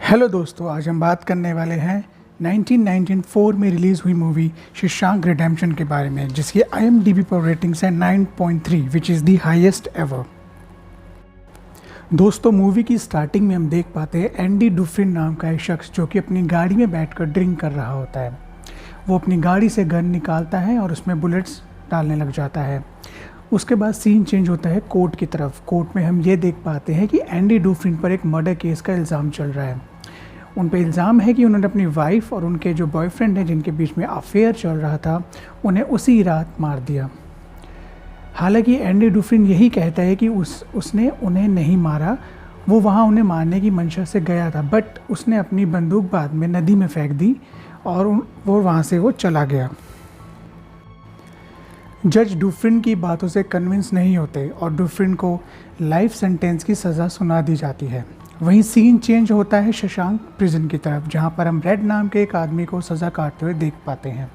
Hello दोस्तों, आज हम बात करने वाले हैं 1994 में रिलीज़ हुई मूवी शशांक रिडेम्पशन के बारे में, जिसकी IMDb पर रेटिंग्स है 9.3 which is the highest ever. दोस्तों, मूवी की स्टार्टिंग में हम देख पाते हैं एंडी डुफ्रिन नाम का एक शख्स जो कि अपनी गाड़ी में बैठकर ड्रिंक कर रहा होता है। वो अपनी गाड़ी से गन निकालता है और उसमें बुलेट्स डालने लग जाता है। उसके बाद सीन चेंज होता है कोर्ट की तरफ। कोर्ट में हम ये देख पाते हैं कि एंडी डुफ्रिन पर एक मर्डर केस का इल्ज़ाम चल रहा है। उन पे इल्ज़ाम है कि उन्होंने अपनी वाइफ और उनके जो बॉयफ्रेंड हैं जिनके बीच में अफेयर चल रहा था, उन्हें उसी रात मार दिया। हालांकि एंडी डुफ्रिन यही कहता है कि उसने उन्हें नहीं मारा, वो वहाँ उन्हें मारने की मंशा से गया था, बट उसने अपनी बंदूक बाद में नदी में फेंक दी और वो वहाँ से वो चला गया। जज डुफ्रिन की बातों से कन्विंस नहीं होते और डुफ्रिन को लाइफ सेंटेंस की सज़ा सुना दी जाती है। वहीं सीन चेंज होता है शशांक प्रिजन की तरफ, जहां पर हम रेड नाम के एक आदमी को सज़ा काटते हुए देख पाते हैं।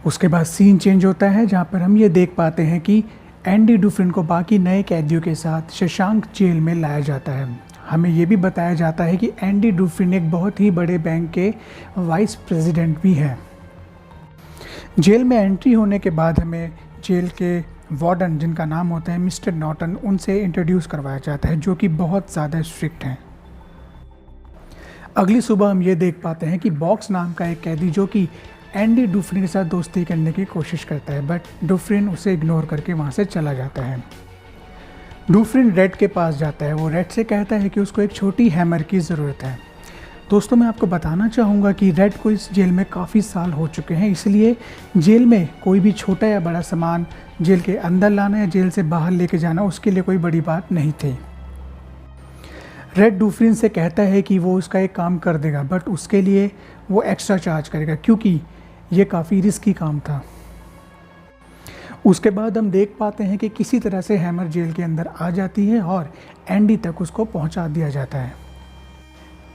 उसके बाद सीन चेंज होता है जहां पर हम ये देख पाते हैं कि एंडी डुफ्रिन को बाकी नए कैदियों के साथ शशांक जेल में लाया जाता है। हमें ये भी बताया जाता है कि एंडी डुफ्रिन एक बहुत ही बड़े बैंक के वाइस प्रेसिडेंट भी हैं। जेल में एंट्री होने के बाद हमें जेल के वार्डन, जिनका नाम होता है मिस्टर नॉर्टन, उनसे इंट्रोड्यूस करवाया जाता है, जो कि बहुत ज़्यादा स्ट्रिक्ट हैं। अगली सुबह हम ये देख पाते हैं कि बॉक्स नाम का एक कैदी जो कि एंडी डुफ्रिन के साथ दोस्ती करने की कोशिश करता है, बट डुफ्रिन उसे इग्नोर करके वहाँ से चला जाता है। डुफ्रिन रेड के पास जाता है। वो रेड से कहता है कि उसको एक छोटी हैमर की ज़रूरत है। दोस्तों, मैं आपको बताना चाहूँगा कि रेड को इस जेल में काफ़ी साल हो चुके हैं, इसलिए जेल में कोई भी छोटा या बड़ा सामान जेल के अंदर लाना या जेल से बाहर लेके जाना उसके लिए कोई बड़ी बात नहीं थी। रेड डुफ्रिन से कहता है कि वो उसका एक काम कर देगा, बट उसके लिए वो एक्स्ट्रा चार्ज करेगा क्योंकि ये काफ़ी रिस्की काम था। उसके बाद हम देख पाते हैं कि किसी तरह से हैमर जेल के अंदर आ जाती है और एंडी तक उसको पहुंचा दिया जाता है।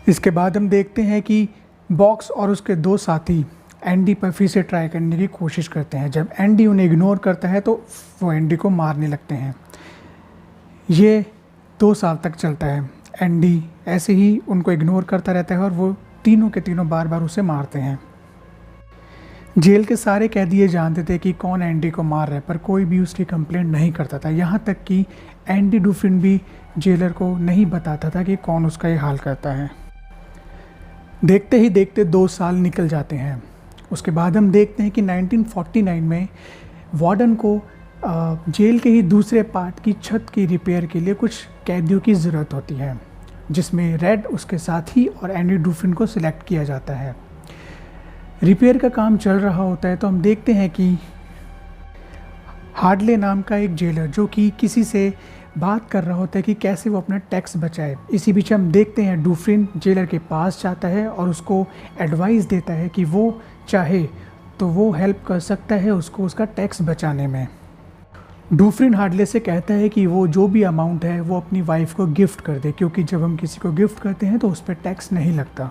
इसके बाद हम देखते हैं कि बॉक्स और उसके दो साथी एंडी पर फिर से ट्राई करने की कोशिश करते हैं। जब एंडी उन्हें इग्नोर करता है तो वो एंडी को मारने लगते हैं। ये 2 साल तक चलता है। एंडी ऐसे ही उनको इग्नोर करता रहता है और वो तीनों के तीनों बार बार उसे मारते हैं। जेल के सारे कैदी ये जानते थे कि कौन एंडी को मार रहा है, पर कोई भी उसकी कंप्लेंट नहीं करता था। यहाँ तक कि एंडी डुफ्रिन भी जेलर को नहीं बताता था कि कौन उसका ये हाल करता है। देखते ही देखते 2 साल निकल जाते हैं। उसके बाद हम देखते हैं कि 1949 में वार्डन को जेल के ही दूसरे पार्ट की छत की रिपेयर के लिए कुछ कैदियों की ज़रूरत होती है, जिसमें रेड उसके साथी और एंडी डुफ्रिन को सिलेक्ट किया जाता है। रिपेयर का काम चल रहा होता है तो हम देखते हैं कि हार्डले नाम का एक जेलर जो कि किसी से बात कर रहा होता है कि कैसे वो अपना टैक्स बचाए। इसी बीच हम देखते हैं डुफ्रिन जेलर के पास जाता है और उसको एडवाइस देता है कि वो चाहे तो वो हेल्प कर सकता है उसको उसका टैक्स बचाने में। डुफ्रिन हार्डले से कहता है कि वो जो भी अमाउंट है वो अपनी वाइफ को गिफ्ट कर दे, क्योंकि जब हम किसी को गिफ्ट करते हैं तो उस पर टैक्स नहीं लगता,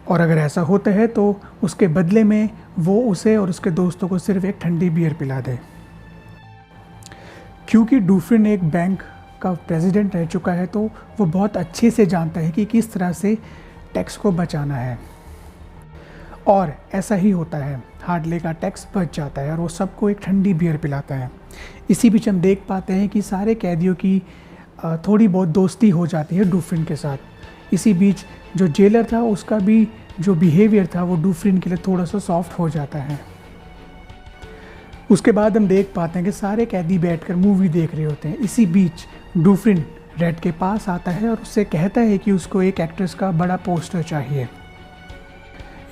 और अगर ऐसा होता है तो उसके बदले में वो उसे और उसके दोस्तों को सिर्फ एक ठंडी बियर पिला दे। क्योंकि डुफ्रिन एक बैंक का प्रेसिडेंट रह चुका है तो वो बहुत अच्छे से जानता है कि किस तरह से टैक्स को बचाना है, और ऐसा ही होता है। हार्डले का टैक्स बच जाता है और वो सबको एक ठंडी बियर पिलाता है। इसी बीच हम देख पाते हैं कि सारे कैदियों की थोड़ी बहुत दोस्ती हो जाती है डुफ्रिन के साथ। इसी बीच जो जेलर था उसका भी जो बिहेवियर था वो डुफ्रिन के लिए थोड़ा सा सॉफ्ट हो जाता है। उसके बाद हम देख पाते हैं कि सारे कैदी बैठकर मूवी देख रहे होते हैं। इसी बीच डुफ्रिन रेड के पास आता है और उससे कहता है कि उसको एक एक्ट्रेस का बड़ा पोस्टर चाहिए।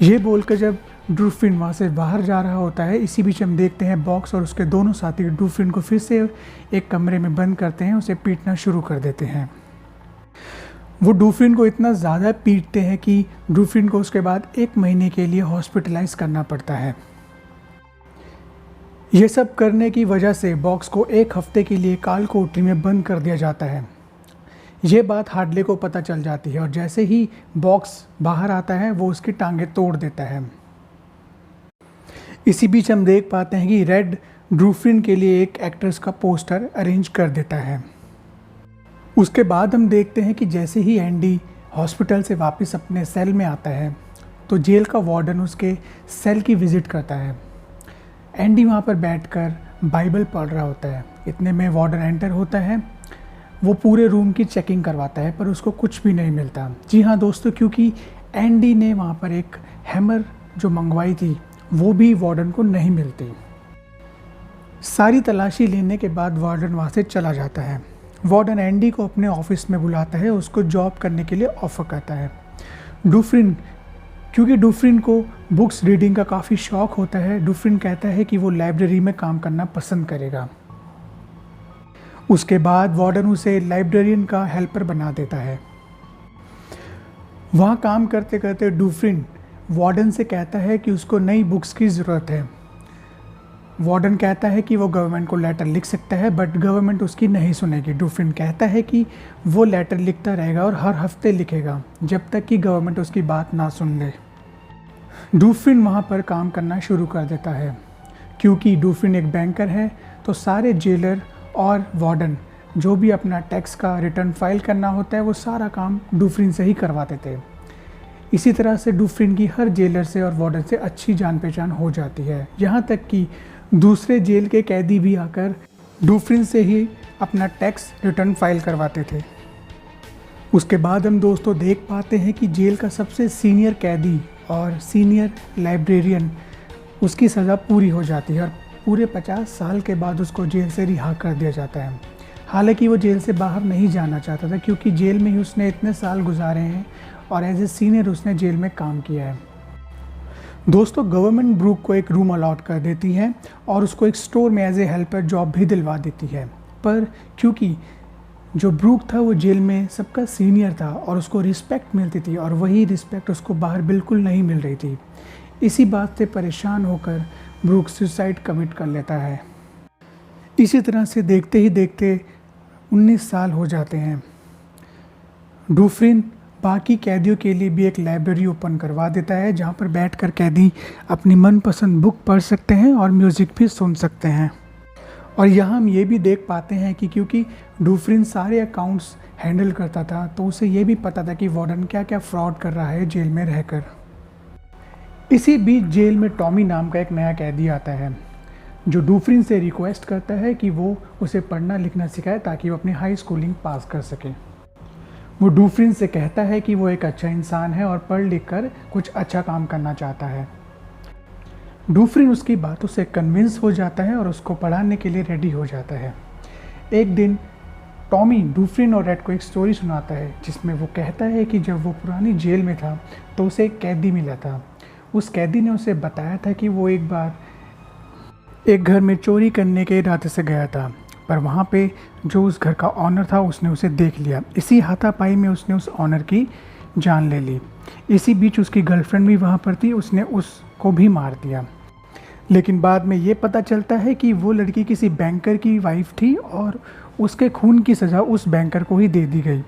ये बोलकर जब डुफ्रिन वहाँ से बाहर जा रहा होता है, इसी बीच हम देखते हैं बॉक्स और उसके दोनों साथी डुफ्रिन को फिर से एक कमरे में बंद करते हैं, उसे पीटना शुरू कर देते हैं। वो डुफ्रिन को इतना ज़्यादा पीटते हैं कि डुफ्रिन को उसके बाद 1 महीने के लिए हॉस्पिटलाइज करना पड़ता है। ये सब करने की वजह से बॉक्स को 1 हफ्ते के लिए काल कोठरी में बंद कर दिया जाता है। ये बात हार्डले को पता चल जाती है और जैसे ही बॉक्स बाहर आता है वो उसकी टांगें तोड़ देता है। इसी बीच हम देख पाते हैं कि रेड डुफ्रिन के लिए एक एक्ट्रेस का पोस्टर अरेंज कर देता है। उसके बाद हम देखते हैं कि जैसे ही एंडी हॉस्पिटल से वापस अपने सेल में आता है तो जेल का वार्डन उसके सेल की विज़िट करता है। एंडी वहाँ पर बैठकर बाइबल पढ़ रहा होता है। इतने में वार्डन एंटर होता है। वो पूरे रूम की चेकिंग करवाता है पर उसको कुछ भी नहीं मिलता। जी हाँ दोस्तों, क्योंकि एंडी ने वहाँ पर एक हैमर जो मंगवाई थी वो भी वार्डन को नहीं मिलती। सारी तलाशी लेने के बाद वार्डन वहाँ से चला जाता है। वार्डन एंडी को अपने ऑफिस में बुलाता है, उसको जॉब करने के लिए ऑफ़र करता है। क्योंकि डुफ्रिन को बुक्स रीडिंग का काफ़ी शौक़ होता है, डुफ्रिन कहता है कि वो लाइब्रेरी में काम करना पसंद करेगा। उसके बाद वार्डन उसे लाइब्रेरियन का हेल्पर बना देता है। वहाँ काम करते करते डुफ्रिन वार्डन से कहता है कि उसको नई बुक्स की ज़रूरत है। वार्डन कहता है कि वो गवर्नमेंट को लेटर लिख सकता है बट गवर्नमेंट उसकी नहीं सुनेगी। डुफ्रिन कहता है कि वो लेटर लिखता रहेगा और हर हफ्ते लिखेगा जब तक कि गवर्नमेंट उसकी बात ना सुन ले। डुफ्रिन वहाँ पर काम करना शुरू कर देता है। क्योंकि डुफ्रिन एक बैंकर है तो सारे जेलर और वार्डन जो भी अपना टैक्स का रिटर्न फाइल करना होता है वो सारा काम डुफ्रिन से ही करवाते थे। इसी तरह से डुफ्रिन की हर जेलर से और वार्डन से अच्छी जान पहचान हो जाती है। यहाँ तक कि दूसरे जेल के कैदी भी आकर डुफ्रिन से ही अपना टैक्स रिटर्न फाइल करवाते थे। उसके बाद हम दोस्तों देख पाते हैं कि जेल का सबसे सीनियर कैदी और सीनियर लाइब्रेरियन उसकी सज़ा पूरी हो जाती है और पूरे 50 साल के बाद उसको जेल से रिहा कर दिया जाता है। हालांकि वो जेल से बाहर नहीं जाना चाहता था क्योंकि जेल में ही उसने इतने साल गुजारे हैं और एज ए सीनियर उसने जेल में काम किया है। दोस्तों गवर्नमेंट ब्रूक को एक रूम अलॉट कर देती है और उसको एक स्टोर में एज ए हेल्पर जॉब भी दिलवा देती है। पर क्योंकि जो ब्रूक था वो जेल में सबका सीनियर था और उसको रिस्पेक्ट मिलती थी और वही रिस्पेक्ट उसको बाहर बिल्कुल नहीं मिल रही थी। इसी बात से परेशान होकर ब्रूक सुसाइड कमिट कर लेता है। इसी तरह से देखते ही देखते 19 साल हो जाते हैं। डुफ्रिन बाकी कैदियों के लिए भी एक लाइब्रेरी ओपन करवा देता है जहाँ पर बैठकर कैदी अपनी मनपसंद बुक पढ़ सकते हैं और म्यूज़िक भी सुन सकते हैं। और यहाँ हम ये भी देख पाते हैं कि क्योंकि डुफ्रिन सारे अकाउंट्स हैंडल करता था तो उसे ये भी पता था कि वार्डन क्या क्या फ्रॉड कर रहा है जेल में रहकर। इसी बीच जेल में टॉमी नाम का एक नया कैदी आता है जो डुफ्रिन से रिक्वेस्ट करता है कि वो उसे पढ़ना लिखना सिखाए ताकि वो अपनी हाई स्कूलिंग पास कर सके। वो डुफ्रिन से कहता है कि वो एक अच्छा इंसान है और पढ़ लिख कर कुछ अच्छा काम करना चाहता है। डुफ्रिन उसकी बातों से कन्विंस हो जाता है और उसको पढ़ाने के लिए रेडी हो जाता है। एक दिन टॉमी डुफ्रिन और रेड को एक स्टोरी सुनाता है जिसमें वो कहता है कि जब वो पुरानी जेल में था तो उसे एक कैदी मिला था। उस कैदी ने उसे बताया था कि वो एक बार एक घर में चोरी करने के इरादे से गया था पर वहाँ पे जो उस घर का ऑनर था उसने उसे देख लिया। इसी हाथापाई में उसने उस ऑनर की जान ले ली। इसी बीच उसकी गर्लफ्रेंड भी वहाँ पर थी, उसने उसको भी मार दिया। लेकिन बाद में ये पता चलता है कि वो लड़की किसी बैंकर की वाइफ थी और उसके खून की सज़ा उस बैंकर को ही दे दी गई।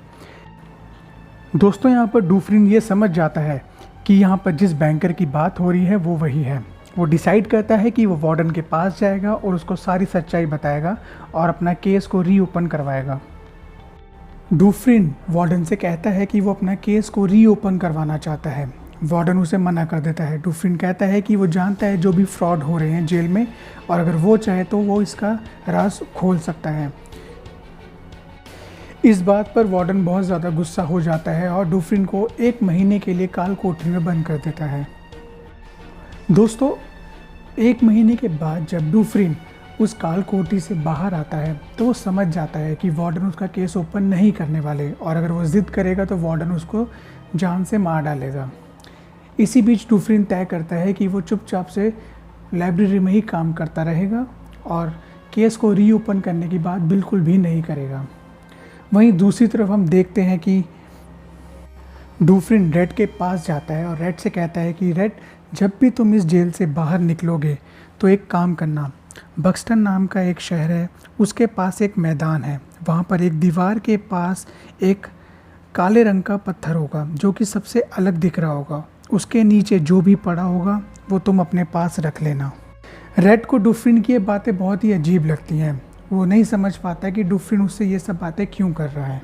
दोस्तों यहाँ पर डुफ्रिन ये समझ जाता है कि यहाँ पर जिस बैंकर की बात हो रही है वो वही है। वो डिसाइड करता है कि वो वार्डन के पास जाएगा और उसको सारी सच्चाई बताएगा और अपना केस को रीओपन करवाएगा। डुफ्रिन वार्डन से कहता है कि वो अपना केस को रीओपन करवाना चाहता है। वार्डन उसे मना कर देता है। डुफ्रिन कहता है कि वो जानता है जो भी फ्रॉड हो रहे हैं जेल में और अगर वो चाहे तो वो इसका राज खोल सकता है। इस बात पर वार्डन बहुत ज़्यादा गुस्सा हो जाता है और डुफ्रिन को 1 महीने के लिए काल कोठरी में बंद कर देता है। दोस्तों 1 महीने के बाद जब डुफ्रिन उस काल कोठरी से बाहर आता है तो वो समझ जाता है कि वार्डन उसका केस ओपन नहीं करने वाले और अगर वो ज़िद करेगा तो वार्डन उसको जान से मार डालेगा। इसी बीच डुफ्रिन तय करता है कि वो चुपचाप से लाइब्रेरी में ही काम करता रहेगा और केस को रीओपन करने की बात बिल्कुल भी नहीं करेगा। वहीं दूसरी तरफ हम देखते हैं कि डुफ्रिन रेड के पास जाता है और रेड से कहता है कि रेड, जब भी तुम इस जेल से बाहर निकलोगे तो एक काम करना, बक्सटन नाम का एक शहर है, उसके पास एक मैदान है, वहाँ पर एक दीवार के पास एक काले रंग का पत्थर होगा जो कि सबसे अलग दिख रहा होगा। उसके नीचे जो भी पड़ा होगा वो तुम अपने पास रख लेना। रेड को डुफ्रिन की ये बातें बहुत ही अजीब लगती हैं। वो नहीं समझ पाता कि डुफ्रिन उससे ये सब बातें क्यों कर रहा है।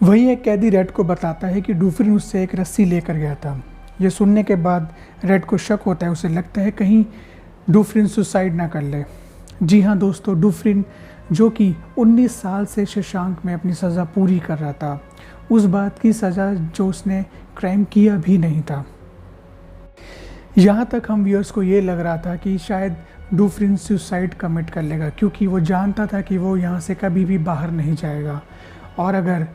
वहीं एक कैदी रेड को बताता है कि डूफरिन उससे एक रस्सी लेकर गया था। ये सुनने के बाद रेड को शक होता है, उसे लगता है कहीं डूफरिन सुसाइड ना कर ले। जी हाँ दोस्तों, डूफरिन जो कि 19 साल से शशांक में अपनी सज़ा पूरी कर रहा था, उस बात की सज़ा जो उसने क्राइम किया भी नहीं था। यहाँ तक हम व्यूअर्स को ये लग रहा था कि शायद डूफरिन सुसाइड कमिट कर लेगा, क्योंकि वो जानता था कि वो यहाँ से कभी भी बाहर नहीं जाएगा, और अगर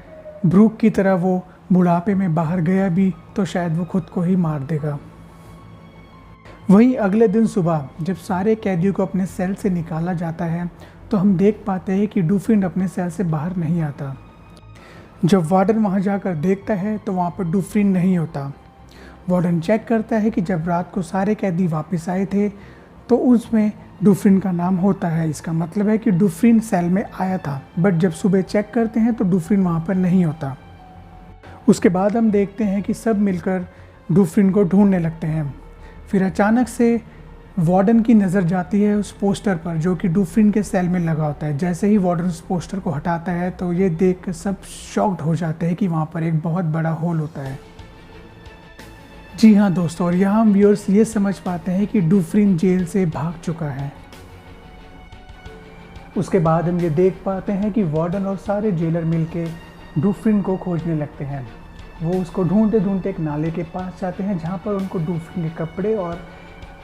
ब्रूक की तरह वो बुढ़ापे में बाहर गया भी तो शायद वो खुद को ही मार देगा। वहीं अगले दिन सुबह जब सारे कैदियों को अपने सेल से निकाला जाता है तो हम देख पाते हैं कि डूफरिन अपने सेल से बाहर नहीं आता। जब वार्डन वहाँ जाकर देखता है तो वहाँ पर डूफरिन नहीं होता। वार्डन चेक करता है कि जब रात को सारे कैदी वापस आए थे तो उसमें डूफरिन का नाम होता है। इसका मतलब है कि डूफरिन सेल में आया था, बट जब सुबह चेक करते हैं तो डूफरिन वहाँ पर नहीं होता। उसके बाद हम देखते हैं कि सब मिलकर डूफरिन को ढूंढने लगते हैं। फिर अचानक से वार्डन की नज़र जाती है उस पोस्टर पर जो कि डूफरिन के सेल में लगा होता है। जैसे ही वार्डन उस पोस्टर को हटाता है तो ये देख कर सब शॉक्ड हो जाते हैं कि वहाँ पर एक बहुत बड़ा होल होता है। जी हाँ दोस्तों, और यहाँ हम व्यूअर्स ये समझ पाते हैं कि डूफरिन जेल से भाग चुका है। उसके बाद हम ये देख पाते हैं कि वार्डन और सारे जेलर मिलके डूफरिन को खोजने लगते हैं। वो उसको ढूंढते ढूंढते एक नाले के पास जाते हैं जहाँ पर उनको डूफरिन के कपड़े और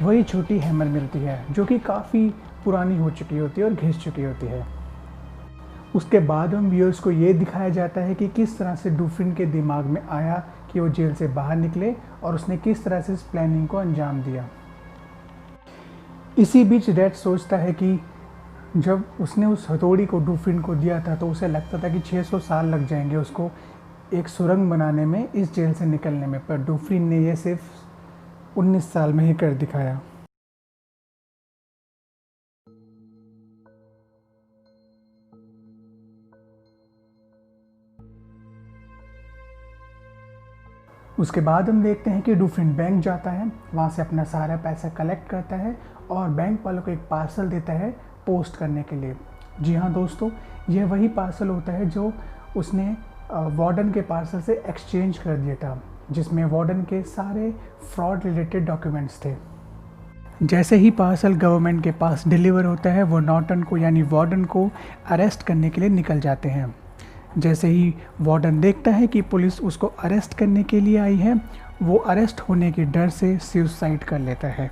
वही छोटी हैमर मिलती है जो कि काफ़ी पुरानी हो चुकी होती है और घिस चुकी होती है। उसके बाद हम व्यूअर्स को ये दिखाया जाता है कि किस तरह से डूफरिन के दिमाग में आया कि वो जेल से बाहर निकले और उसने किस तरह से इस प्लानिंग को अंजाम दिया। इसी बीच रेड सोचता है कि जब उसने उस हथौड़ी को डूफरिन को दिया था तो उसे लगता था कि 600 साल लग जाएंगे उसको एक सुरंग बनाने में, इस जेल से निकलने में, पर डूफरिन ने ये सिर्फ 19 साल में ही कर दिखाया। उसके बाद हम देखते हैं कि डूफरिन बैंक जाता है, वहाँ से अपना सारा पैसा कलेक्ट करता है और बैंक वालों को एक पार्सल देता है पोस्ट करने के लिए। जी हाँ दोस्तों, यह वही पार्सल होता है जो उसने वार्डन के पार्सल से एक्सचेंज कर दिया था, जिसमें वार्डन के सारे फ्रॉड रिलेटेड डॉक्यूमेंट्स थे। जैसे ही पार्सल गवर्नमेंट के पास डिलीवर होता है वो नॉर्टन को यानी वार्डन को अरेस्ट करने के लिए निकल जाते हैं। जैसे ही वार्डन देखता है कि पुलिस उसको अरेस्ट करने के लिए आई है, वो अरेस्ट होने के डर से सुसाइड कर लेता है।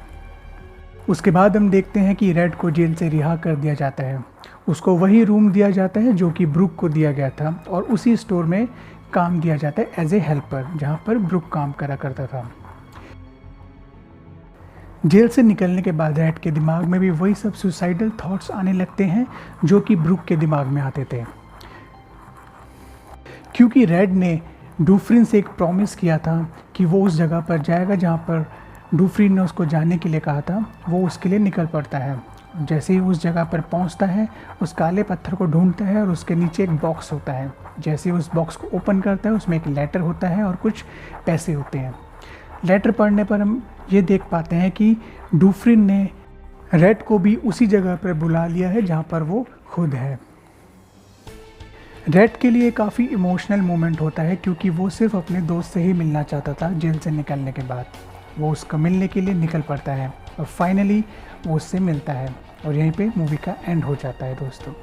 उसके बाद हम देखते हैं कि रेड को जेल से रिहा कर दिया जाता है। उसको वही रूम दिया जाता है जो कि ब्रूक को दिया गया था और उसी स्टोर में काम दिया जाता है एज ए हेल्पर, जहाँ पर ब्रूक काम करा करता था। जेल से निकलने के बाद रेड के दिमाग में भी वही सब सुसाइडल थॉट्स आने लगते हैं जो कि ब्रूक के दिमाग में आते थे, क्योंकि रेड ने डूफरिन से एक प्रॉमिस किया था कि वो उस जगह पर जाएगा जहाँ पर डूफरिन ने उसको जाने के लिए कहा था। वो उसके लिए निकल पड़ता है। जैसे ही उस जगह पर पहुँचता है, उस काले पत्थर को ढूंढता है और उसके नीचे एक बॉक्स होता है। जैसे ही उस बॉक्स को ओपन करता है, उसमें एक लेटर होता है और कुछ पैसे होते हैं। लेटर पढ़ने पर हम ये देख पाते हैं कि डूफरिन ने रेड को भी उसी जगह पर बुला लिया है जहाँ पर वो खुद है। रेड के लिए काफ़ी इमोशनल मोमेंट होता है, क्योंकि वो सिर्फ अपने दोस्त से ही मिलना चाहता था। जेल से निकलने के बाद वो उसको मिलने के लिए निकल पड़ता है और फाइनली वो उससे मिलता है, और यहीं पे मूवी का एंड हो जाता है दोस्तों।